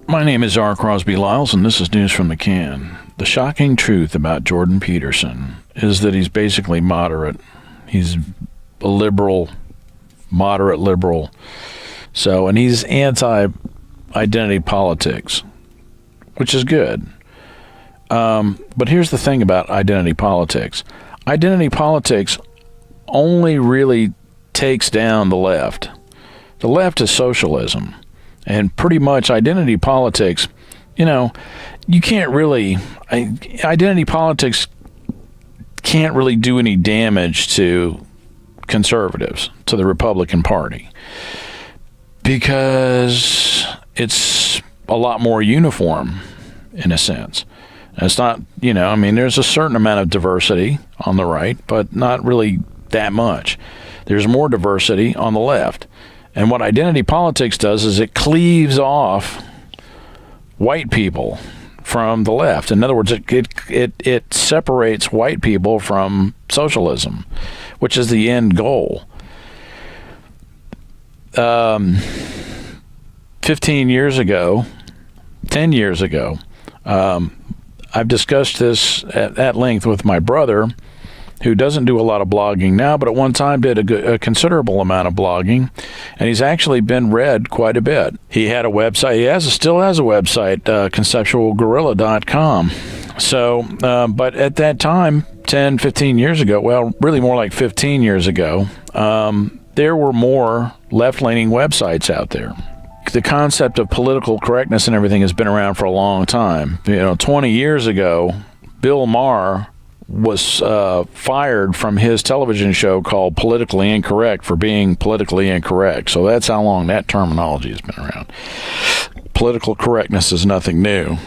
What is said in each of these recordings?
My name is R. Crosby Lyles, and this is News from the Can. The shocking truth about Jordan Peterson is that he's basically moderate. He's a liberal, moderate liberal. And he's anti-identity politics, which is good. But here's the thing about identity politics. Identity politics only really takes down the left. The left is socialism. And pretty much identity politics, you can't really, identity politics can't really do any damage to conservatives, to the Republican Party, because it's a lot more uniform in a sense. It's not, there's a certain amount of diversity on the right, but not really that much. There's more diversity on the left. And what identity politics does is it cleaves off white people from the left. In other words, it separates white people from socialism, which is the end goal. 10 years ago, I've discussed this at length with my brother, who doesn't do a lot of blogging now, but at one time did a considerable amount of blogging, and he's actually been read quite a bit. He had a website. Still has a website, conceptualguerrilla.com. But at that time, 10, 15 years ago, well, really more like 15 years ago, there were more left-leaning websites out there. The concept of political correctness and everything has been around for a long time. 20 years ago, Bill Maher was fired from his television show called Politically Incorrect for being politically incorrect. So that's how long that terminology has been around. Political correctness is nothing new,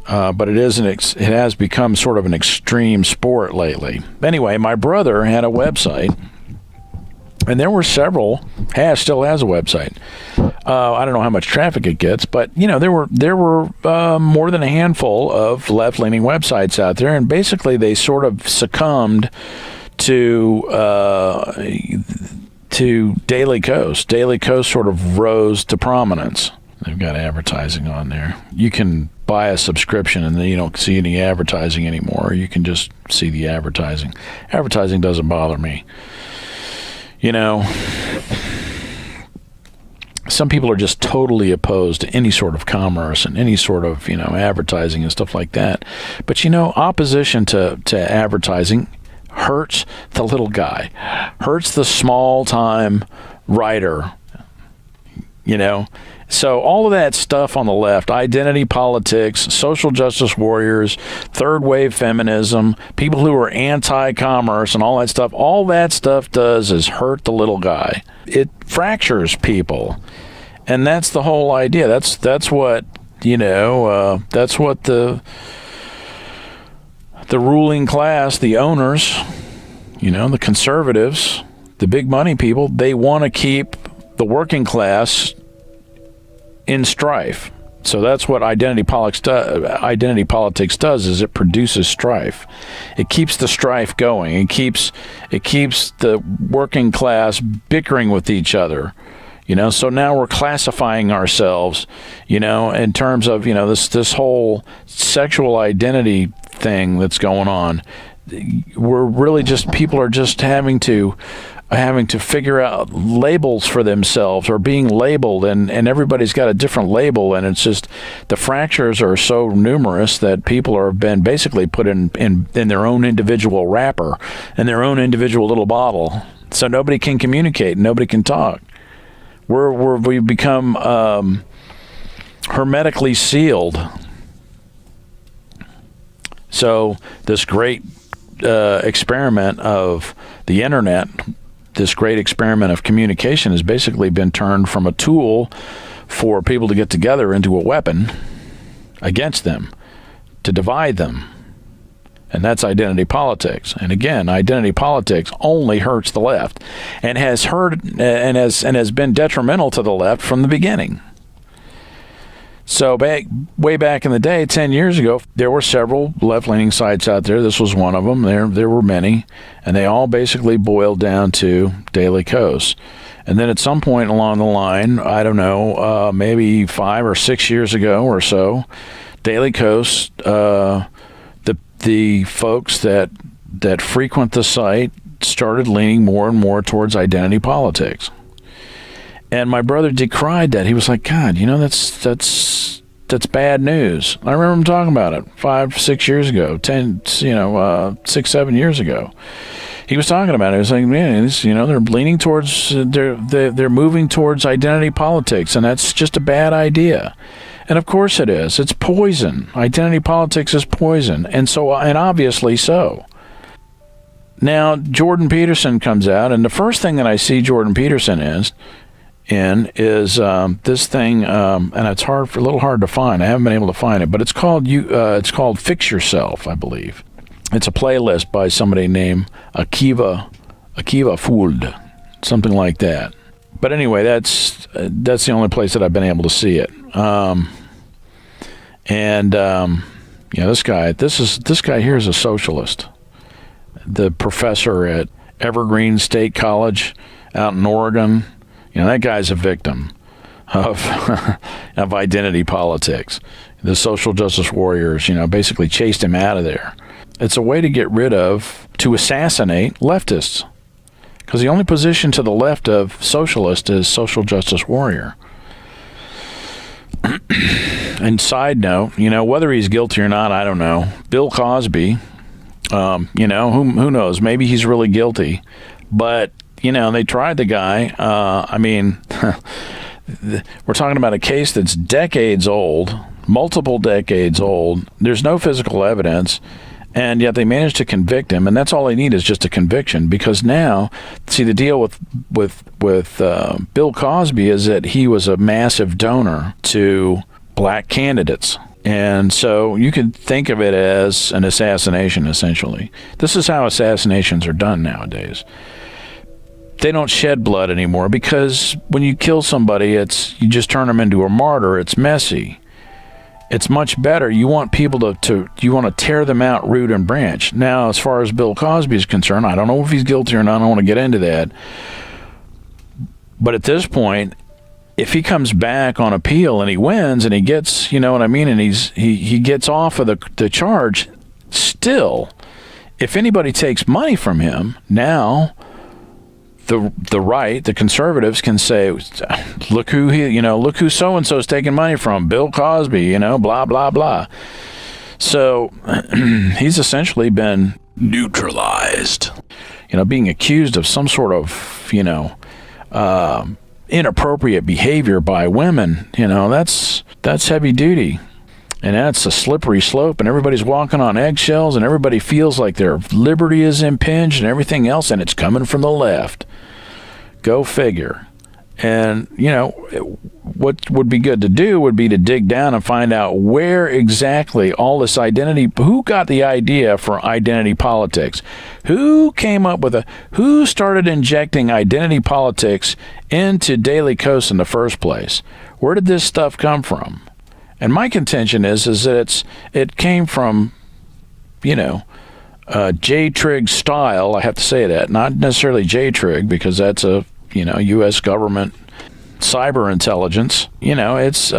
but it has become sort of an extreme sport lately. Anyway, my brother had a website, and there were several. Still has a website. I don't know how much traffic it gets, but there were more than a handful of left-leaning websites out there, and basically they sort of succumbed to Daily Kos. Daily Kos sort of rose to prominence. They've got advertising on there. You can buy a subscription and then you don't see any advertising anymore. You can just see the advertising. Advertising doesn't bother me. Some people are just totally opposed to any sort of commerce and any sort of, advertising and stuff like that. But, opposition to advertising hurts the little guy, hurts the small-time writer, So all of that stuff on the left, identity politics, social justice warriors, third-wave feminism, people who are anti-commerce and all that stuff does is hurt the little guy. It fractures people. And that's the whole idea. That's what, that's what the ruling class, the owners, the conservatives, the big money people, they want to keep the working class in strife. So that's what identity politics does, is it produces strife. It keeps the strife going. It keeps the working class bickering with each other. So now we're classifying ourselves, in terms of, this whole sexual identity thing that's going on. We're really people are just having to figure out labels for themselves, or being labeled, and everybody's got a different label, and it's just the fractures are so numerous that people have been basically put in their own individual wrapper, in their own individual little bottle, so nobody can communicate, nobody can talk. We've become hermetically sealed. So this great experiment of the internet, this great experiment of communication, has basically been turned from a tool for people to get together into a weapon against them, to divide them. And that's identity politics. And again, identity politics only hurts the left, and has been detrimental to the left from the beginning. So way back in the day, 10 years ago, there were several left-leaning sites out there. This was one of them. There were many, and they all basically boiled down to Daily Kos. And then at some point along the line, I don't know, maybe 5 or 6 years ago or so, Daily Kos, the folks that frequent the site started leaning more and more towards identity politics. And my brother decried that. He was like, God, that's bad news. I remember him talking about it 5, 6 years ago, 6, 7 years ago. He was talking about it. He was like, man, they're leaning towards, they're moving towards identity politics, and that's just a bad idea. And of course it is. It's poison. Identity politics is poison, and obviously so. Now Jordan Peterson comes out, and the first thing that I see Jordan Peterson is this thing, and it's a little hard to find. I haven't been able to find it, but it's called Fix Yourself, I believe. It's a playlist by somebody named Akiva Fould, something like that. But anyway, that's the only place that I've been able to see it. This guy here is a socialist. The professor at Evergreen State College out in Oregon. That guy's a victim of of identity politics. The social justice warriors, basically chased him out of there. It's a way to assassinate leftists. Because the only position to the left of socialist is social justice warrior. And side note, whether he's guilty or not, I don't know. Bill Cosby, who knows? Maybe he's really guilty. But they tried the guy. We're talking about a case that's decades old, multiple decades old. There's no physical evidence, and yet they managed to convict him. And that's all they need is just a conviction. Because now, see, the deal with Bill Cosby is that he was a massive donor to black candidates. And so you could think of it as an assassination, essentially. This is how assassinations are done nowadays. They don't shed blood anymore because when you kill somebody, you just turn them into a martyr. It's messy. It's much better. You want people you want to tear them out root and branch. Now, as far as Bill Cosby is concerned, I don't know if he's guilty or not. I don't want to get into that. But at this point, if he comes back on appeal and he wins and he gets, and he gets off of the charge, still, if anybody takes money from him, now the right, the conservatives can say, look who so-and-so is taking money from, Bill Cosby, blah, blah, blah. So he's essentially been neutralized, being accused of some sort of, inappropriate behavior by women. That's heavy duty. And that's a slippery slope, and everybody's walking on eggshells, and everybody feels like their liberty is impinged and everything else, and it's coming from the left. Go figure. And, what would be good to do would be to dig down and find out where exactly all this who got the idea for identity politics? Who came up with who started injecting identity politics into Daily Kos in the first place? Where did this stuff come from? And my contention is that it came from, J-Trig style. I have to say that, not necessarily J-Trig, because that's a U.S. government cyber intelligence. It's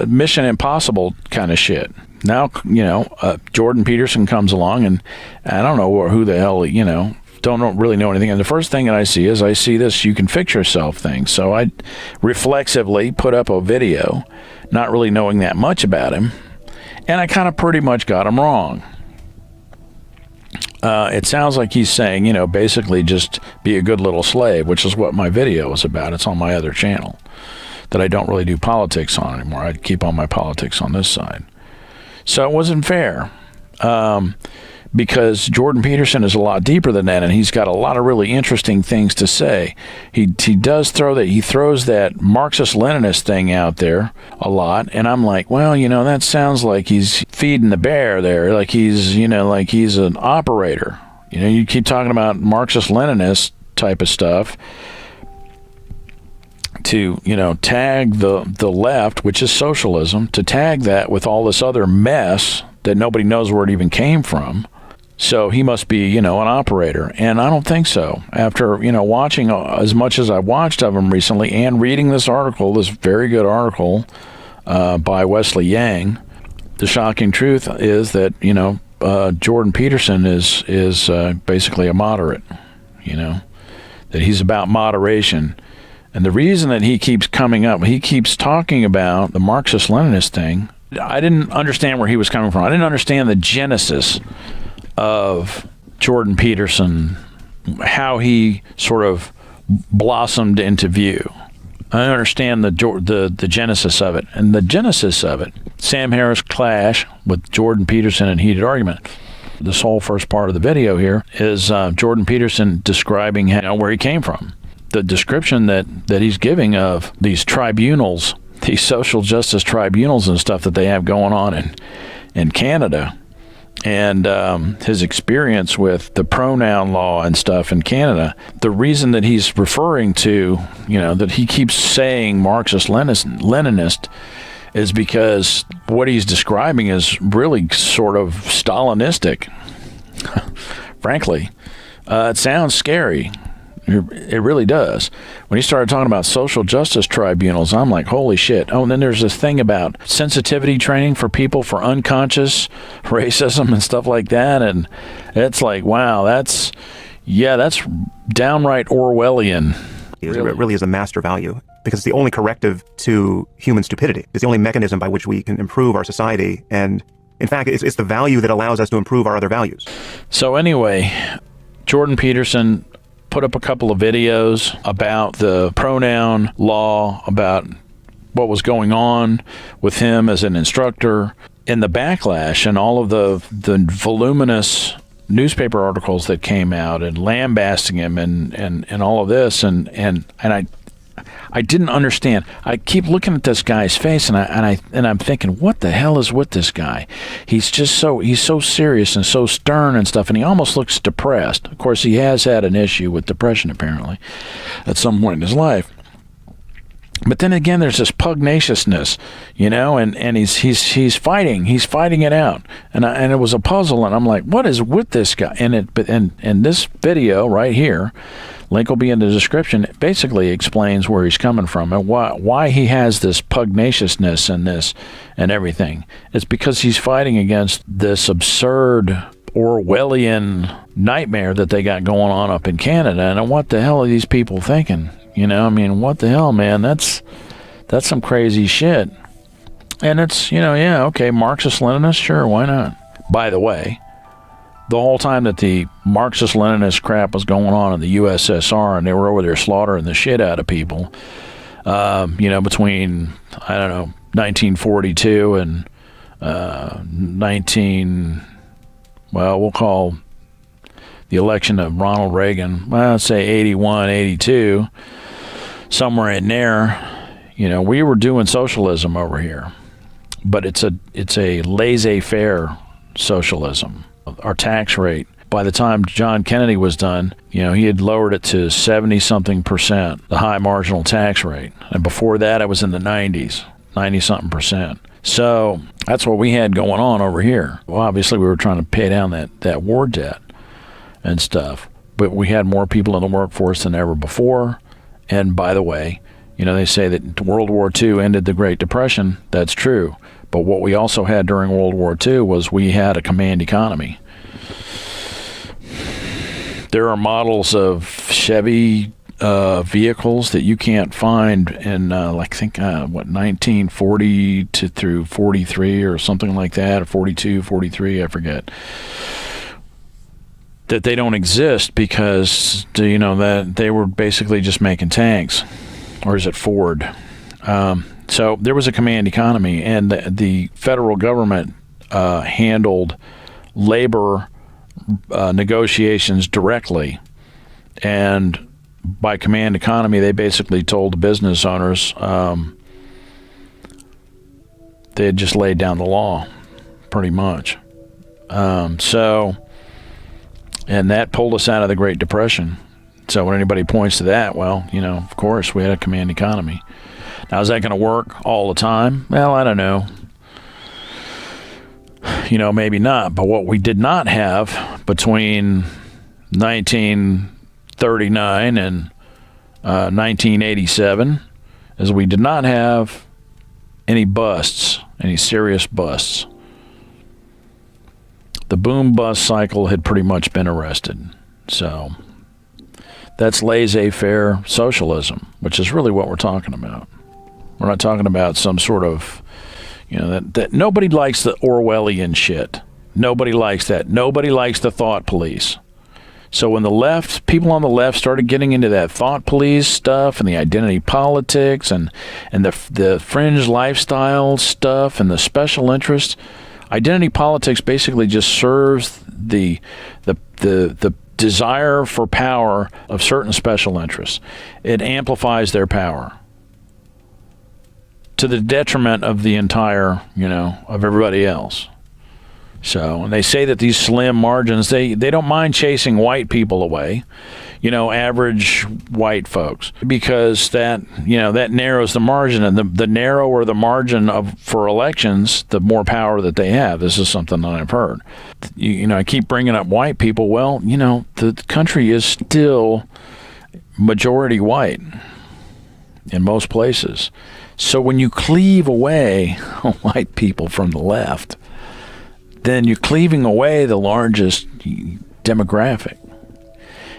Mission Impossible kind of shit. Now, Jordan Peterson comes along, and I don't know who the hell, don't really know anything. And the first thing that I see this "you can fix yourself" thing. So I reflexively put up a video, not really knowing that much about him, and I kind of pretty much got him wrong. It sounds like he's saying, basically just be a good little slave, which is what my video was about. It's on my other channel that I don't really do politics on anymore. I keep all my politics on this side. So it wasn't fair. Because Jordan Peterson is a lot deeper than that, and he's got a lot of really interesting things to say. He throws that Marxist-Leninist thing out there a lot, and I'm like, well, that sounds like he's feeding the bear there, like he's an operator. You keep talking about Marxist-Leninist type of stuff. tag the left, which is socialism, to tag that with all this other mess that nobody knows where it even came from. So he must be, an operator. And I don't think so. After, watching as much as I watched of him recently and reading this article, this very good article by Wesley Yang, the shocking truth is that, Jordan Peterson is basically a moderate, that he's about moderation. And the reason that he keeps coming up, he keeps talking about the Marxist-Leninist thing. I didn't understand where he was coming from. I didn't understand the genesis of Jordan Peterson, how he sort of blossomed into view. I understand the genesis of it. And the genesis of it, Sam Harris clash with Jordan Peterson in heated argument. This whole first part of the video here is Jordan Peterson describing where he came from. The description that he's giving of these tribunals, these social justice tribunals and stuff that they have going on in Canada, and his experience with the pronoun law and stuff in Canada. The reason that he's referring to, that he keeps saying Marxist-Leninist is because what he's describing is really sort of Stalinistic. Frankly, it sounds scary. It really does. When he started talking about social justice tribunals, I'm like, holy shit. Oh, and then there's this thing about sensitivity training for people for unconscious racism and stuff like that. And it's like, wow, that's downright Orwellian. It really is a master value, because it's the only corrective to human stupidity. It's the only mechanism by which we can improve our society. And in fact, it's the value that allows us to improve our other values. So anyway, Jordan Peterson put up a couple of videos about the pronoun law, about what was going on with him as an instructor, and the backlash and all of the voluminous newspaper articles that came out and lambasting him and all of this, and I didn't understand. I keep looking at this guy's face and I'm thinking, what the hell is with this guy? He's so serious and so stern and stuff, and he almost looks depressed. Of course, he has had an issue with depression apparently at some point in his life. But then again, there's this pugnaciousness, and he's fighting it out, and it was a puzzle, and I'm like, what is with this guy? And this video right here, link will be in the description, it basically explains where he's coming from and why he has this pugnaciousness and this and everything. It's because he's fighting against this absurd Orwellian nightmare that they got going on up in Canada. And what the hell are these people thinking? What the hell, man? That's some crazy shit. And it's, okay, Marxist-Leninist, sure, why not? By the way, the whole time that the Marxist-Leninist crap was going on in the USSR and they were over there slaughtering the shit out of people, between, 1942 and we'll call the election of Ronald Reagan, let's say 81, 82, somewhere in there, we were doing socialism over here. But it's a laissez-faire socialism. Our tax rate, by the time John Kennedy was done, he had lowered it to 70-something%, the high marginal tax rate. And before that, it was in the 90-something%. So that's what we had going on over here. Well, obviously, we were trying to pay down that war debt and stuff. But we had more people in the workforce than ever before. And by the way, they say that World War II ended the Great Depression. That's true. But what we also had during World War II was we had a command economy. There are models of Chevy vehicles that you can't find in, 1940 through 43 or something like that, or 42, 43, I forget. That they don't exist because, that they were basically just making tanks. Or is it Ford? So there was a command economy, and the federal government handled labor negotiations directly. And by command economy, they basically told the business owners they had just laid down the law, pretty much. And that pulled us out of the Great Depression. So when anybody points to that, well, of course, we had a command economy. Now, is that going to work all the time? Well, I don't know. Maybe not. But what we did not have between 1939 and 1987 is we did not have any busts, any serious busts. The boom-bust cycle had pretty much been arrested. So that's laissez-faire socialism, which is really what we're talking about. We're not talking about some sort of, that nobody likes the Orwellian shit. Nobody likes that. Nobody likes the thought police. So when people on the left started getting into that thought police stuff and the identity politics and the fringe lifestyle stuff and the special interests, identity politics basically just serves the desire for power of certain special interests. It amplifies their power to the detriment of the entire, of everybody else. So, and they say that these slim margins, they don't mind chasing white people away, average white folks, because that narrows the margin, and the narrower the margin for elections, the more power that they have. This is something that I've heard. I keep bringing up white people. Well, the country is still majority white in most places. So when you cleave away white people from the left, then you're cleaving away the largest demographic.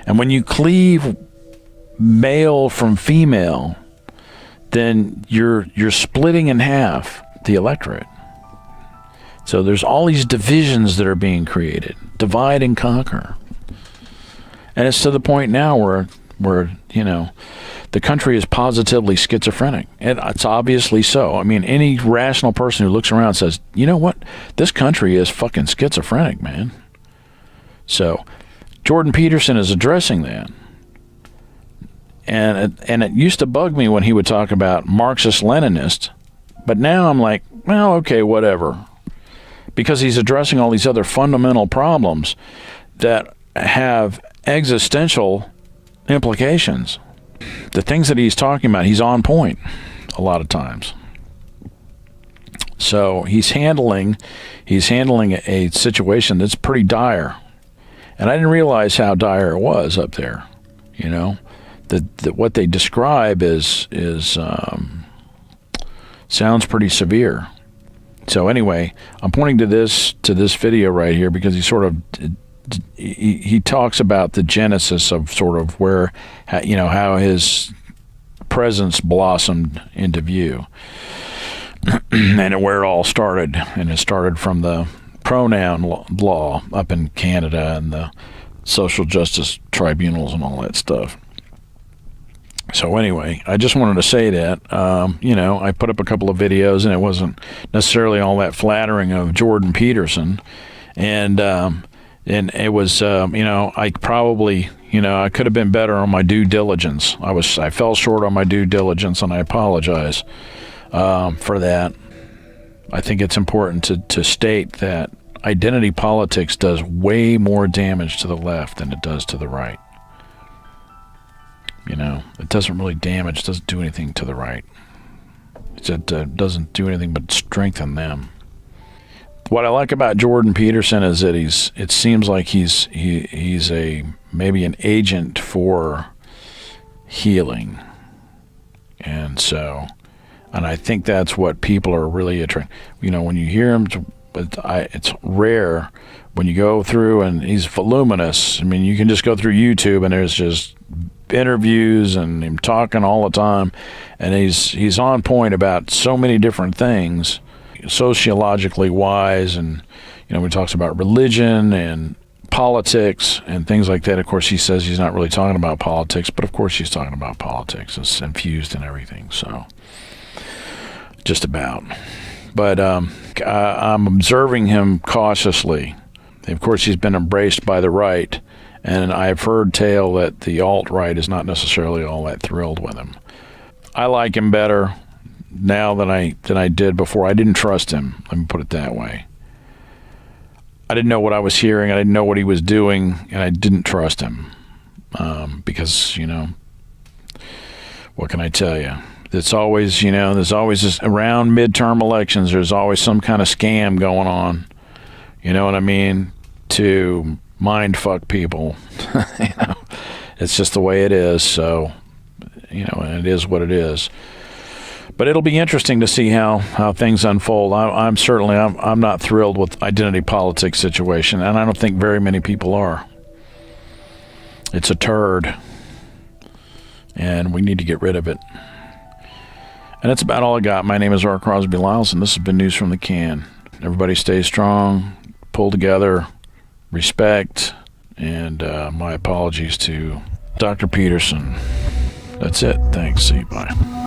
And when you cleave male from female, then you're splitting in half the electorate. So there's all these divisions that are being created. Divide and conquer. And it's to the point now where the country is positively schizophrenic. And it's obviously so. I mean, any rational person who looks around says, you know what? This country is fucking schizophrenic, man. So Jordan Peterson is addressing that. And it used to bug me when he would talk about Marxist-Leninist. But now I'm like, well, okay, whatever. Because he's addressing all these other fundamental problems that have existential implications. The things that he's talking about, he's on point a lot of times. So he's handling a situation that's pretty dire. And I didn't realize how dire it was up there. That what they describe is sounds pretty severe. So anyway, I'm pointing to this video right here because he talks about the genesis of sort of where, how his presence blossomed into view and where it all started. And it started from the pronoun law up in Canada and the social justice tribunals and all that stuff. So anyway, I just wanted to say that, I put up a couple of videos and it wasn't necessarily all that flattering of Jordan Peterson. And it was, I probably, I could have been better on my due diligence. I fell short on my due diligence, and I apologize for that. I think it's important to state that identity politics does way more damage to the left than it does to the right. It doesn't really damage, doesn't do anything to the right. It doesn't do anything but strengthen them. What I like about Jordan Peterson is that it seems like he's maybe an agent for healing. And I think that's what people are really attracted. When you hear him, it's rare when you go through, and he's voluminous. I mean, you can just go through YouTube and there's just interviews and him talking all the time, and he's on point about so many different things, sociologically wise, and when he talks about religion and politics and things like that. Of course, he says he's not really talking about politics, but of course he's talking about politics. It's infused in everything, so just about. But I'm observing him cautiously. Of course, he's been embraced by the right, and I've heard tale that the alt-right is not necessarily all that thrilled with him. I like him better now than I did before. I didn't trust him, let me put it that way. I didn't know what I was hearing, I didn't know what he was doing, and I didn't trust him. Because, what can I tell you? It's always, there's always this, around midterm elections, there's always some kind of scam going on. You know what I mean? To mind fuck people. It's just the way it is. So, and it is what it is. But it'll be interesting to see how things unfold. I'm certainly not thrilled with identity politics situation, and I don't think very many people are. It's a turd, and we need to get rid of it. And that's about all I got. My name is R. Crosby Lyles, and this has been News from the Can. Everybody stay strong, pull together, respect, and my apologies to Dr. Peterson. That's it. Thanks. See you. Bye.